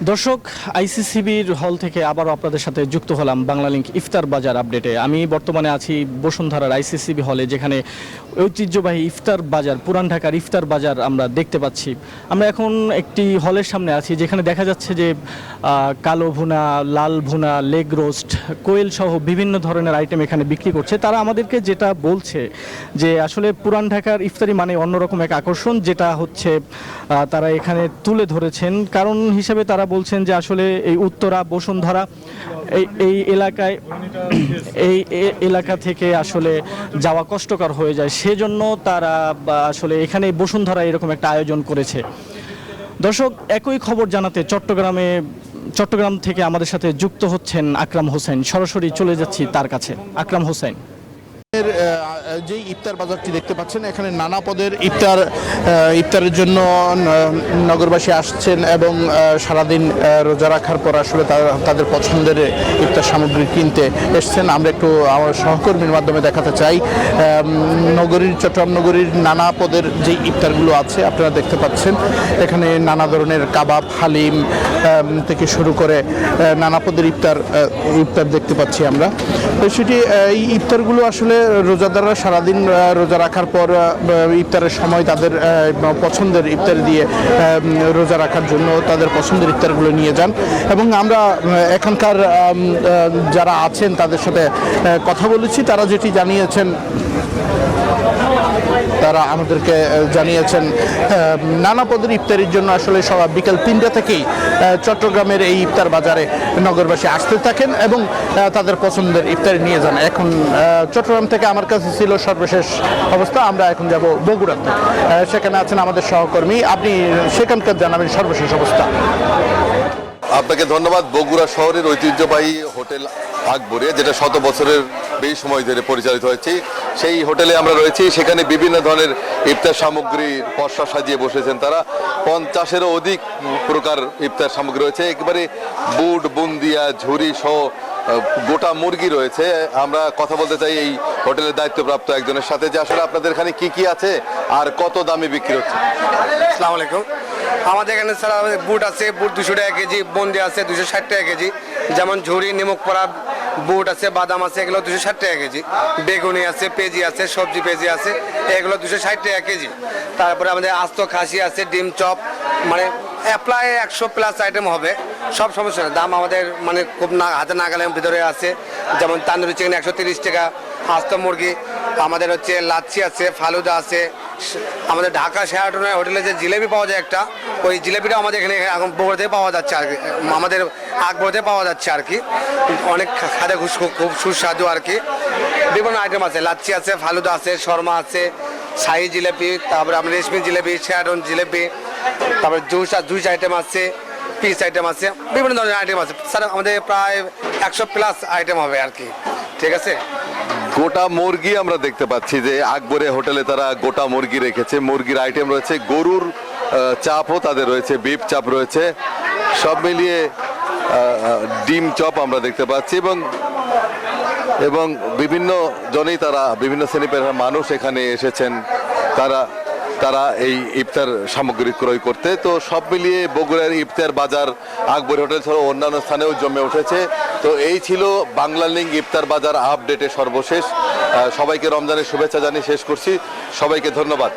দর্শক, আইসিসিবির হল থেকে আবারও আপনাদের সাথে যুক্ত হলাম বাংলালিংক ইফতার বাজার আপডেটে। আমি বর্তমানে আছি বসুন্ধরার আইসিসিবি হলে, যেখানে ঐতিহ্যবাহী ইফতার বাজার, পুরান ঢাকার ইফতার বাজার আমরা দেখতে পাচ্ছি। আমরা এখন একটি হলের সামনে আছি, যেখানে দেখা যাচ্ছে যে কালো ভুনা, লাল ভুনা, লেগ রোস্ট, কোয়েল সহ বিভিন্ন ধরনের আইটেম এখানে বিক্রি করছে। তারা আমাদেরকে যেটা বলছে যে আসলে পুরান ঢাকার ইফতারি মানে অন্যরকম এক আকর্ষণ, যেটা হচ্ছে তারা এখানে তুলে ধরেছেন। কারণ হিসেবে তারা বলছেন যে আসলে এই উত্তরা বসুন্ধরা এই এলাকায় এই এলাকা থেকে আসলে যাওয়া কষ্টকর হয়ে যায়, সেজন্য তারা আসলে এখানে বসুন্ধরা এরকম একটা আয়োজন করেছে। দর্শক, একই খবর জানাতে চট্টগ্রাম থেকে আমাদের সাথে যুক্ত হচ্ছেন আকরাম হোসেন। সরাসরি চলে যাচ্ছি তার কাছে। আকরাম হোসেন, যে ইফতার বাজারটি দেখতে পাচ্ছেন, এখানে নানা পদের ইফতারের জন্য নগরবাসী আসছেন এবং সারাদিন রোজা রাখার পর আসলে তাদের পছন্দের ইফতার সামগ্রী কিনতে এসছেন। আমরা একটু আমার সহকর্মীর মাধ্যমে দেখাতে চাই চট্টগ্রাম নগরীর নানা পদের যে ইফতারগুলো আছে আপনারা দেখতে পাচ্ছেন। এখানে নানা ধরনের কাবাব, হালিম থেকে শুরু করে নানা পদের ইফতার দেখতে পাচ্ছি আমরা। সেটি এই ইফতারগুলো আসলে রোজাদাররা সারাদিন রোজা রাখার পর ইফতারের সময় তাদের পছন্দের ইফতার দিয়ে রোজা রাখার জন্য তাদের পছন্দের ইফতারগুলো নিয়ে যান। এবং আমরা এখানকার যারা আছেন তাদের সাথে কথা বলেছি। তারা যেটি জানিয়েছেন, তারা আমাদেরকে জানিয়েছেন নানা পদের ইফতারির জন্য আসলে সবাই বিকেল 3টা থেকেই চট্টগ্রামের এই ইফতার বাজারে নগরবাসী আসতে থাকেন এবং তাদের পছন্দের ইফতারি নিয়ে যান। এখন চট্টগ্রাম থেকে আমার কাছে ছিল সর্বশেষ অবস্থা। আমরা এখন যাব বগুড়াতে। সেখানে আছেন আমাদের সহকর্মী, আপনি সেখানকার জানাবেন সর্বশেষ অবস্থা। আপনাকে ধন্যবাদ। বগুড়া শহরের ঐতিহ্যবাহী হোটেল আকবরে, যেটা 100 বছরের বেশি সময় ধরে পরিচালিত হয়েছে, সেই হোটেলে আমরা রয়েছি। সেখানে বিভিন্ন ধরনের ইফতার সামগ্রীর পসরা সাজিয়ে বসেছেন তারা। 50-এরও অধিক প্রকার ইফতার সামগ্রী রয়েছে। একেবারে বুট, বুন্দিয়া, ঝুরি সহ গোটা মুরগি রয়েছে। আমরা কথা বলতে চাই এই হোটেলের দায়িত্বপ্রাপ্ত একজনের সাথে, যে আসলে আপনাদের এখানে কি কি আছে আর কত দামে বিক্রি হচ্ছে। আসসালামু আলাইকুম। আমাদের এখানে স্যার বুট আছে, বুট 200 টাকা কেজি, বন্দি আছে 260 টাকা কেজি। যেমন ঝুরি, নিমক পড়া বুট আছে, বাদাম আছে, এগুলো 260 টাকা কেজি। বেগুনি আছে, পেঁয়াজি আছে, সবজি পেঁয়াজি আছে, এগুলো 260 টাকা কেজি। তারপরে আমাদের আস্ত খাসি আছে, ডিম চপ, মানে প্রায় 100+ আইটেম হবে। সব সমস্যা না, দাম আমাদের মানে খুব হাতে নাগালের ভিতরে আছে। যেমন তান্দুরি চিকেন 130 টাকা, আস্ত মুরগি, আমাদের হচ্ছে লাচ্ছি আছে, ফালুদা আছে। আমাদের ঢাকা শেরাটনের হোটেলে যে জিলেবি পাওয়া যায় একটা, ওই জিলেবিটা আমাদের এখানে এখন বগুড়াতে পাওয়া যাচ্ছে আর কি, আমাদের আকবরতে পাওয়া যাচ্ছে আর কি। অনেক খাদে খুব সুস্বাদু আর কি। বিভিন্ন আইটেম আছে, লাচ্ছি আছে, ফালুদা আছে, শর্মা আছে, শাহি জিলেপি, তারপরে আমাদের রেশমি জিলেপি, শেরাটন জিলেপি, তারপরে জুস আইটেম আছে, পিস আইটেম আছে, বিভিন্ন ধরনের আইটেম আছে স্যার। আমাদের প্রায় 100+ আইটেম হবে আর কি। ঠিক আছে। গোটা মুরগি আমরা দেখতে পাচ্ছি যে আকবরে হোটেলে তারা গোটা মুরগি রেখেছে। মুরগির আইটেম রয়েছে, গরুর চাপও তাদের রয়েছে, বিফ চাপ রয়েছে, সব মিলিয়ে ডিম চপ আমরা দেখতে পাচ্ছি। এবং বিভিন্ন জনেই তারা, বিভিন্ন শ্রেণীর মানুষ এখানে এসেছেন তারা এই ইফতার সামগ্রী ক্রয় করতে। তো সব মিলিয়ে বগুড়ার ইফতার বাজার আকবর হোটেল ছাড়াও অন্যান্য স্থানেও জমে উঠেছে। তো এই ছিল বাংলালিংক ইফতার বাজার আপডেটে সর্বশেষ। সবাইকে রমজানের শুভেচ্ছা জানিয়ে শেষ করছি। সবাইকে ধন্যবাদ।